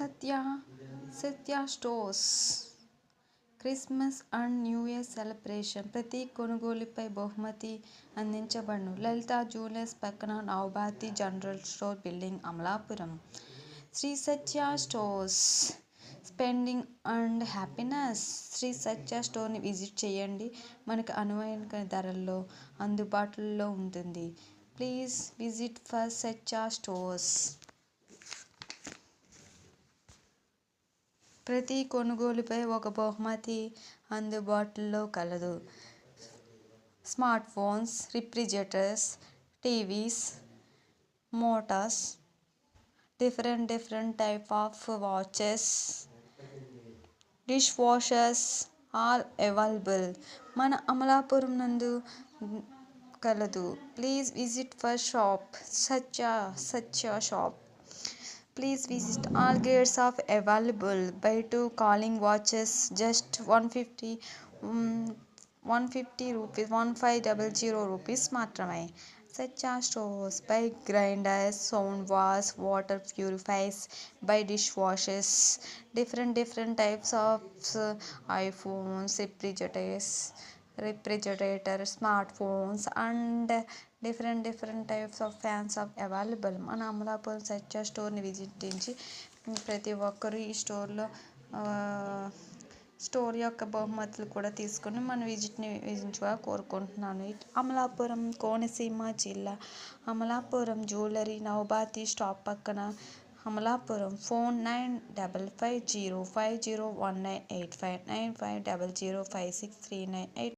Satya Satya stores Christmas and new year celebration. ప్రతి కొనుగోలుపై బహుమతి అందించబడును. లలిత జ్యువెలర్స్ పక్కన Navabharathi general store building, Amalapuram. Sri Satya stores spending and happiness. Sri Satya స్టోర్ని విజిట్ చేయండి. మనకు అనువైన ధరల్లో అందుబాటులో ఉంటుంది. Please visit for Satya stores. ప్రతి కొనుగోలుపై ఒక బహుమతి అందుబాటులో కలదు. Smart phones, refrigerators, TVs, motors, different type of watches, dish washers all available మన అమలాపురం నందు కలదు. Please visit for shop Satya shop. Please visit all grades of available. Buy 2 calling watches just 150 rupees 1500 rupees మాత్రమే. Satya stores. Buy grinders, sound bars, water purifiers, buy dishwashers, different types of iPhones, refrigerator, smartphones and different types of fans are available. మన అమలాపురం సత్య స్టోర్ని విజిటించి ప్రతి ఒక్కరూ ఈ store యొక్క బహుమతులు కూడా తీసుకొని మన విజిటించుగా కోరుకుంటున్నాను. అమలాపురం, కోనసీమ జిల్లా, అమలాపురం జ్యువెలరీ, నవభారతి స్టాప్ పక్కన, అమలాపురం. ఫోన్ 9550501985 9500563988.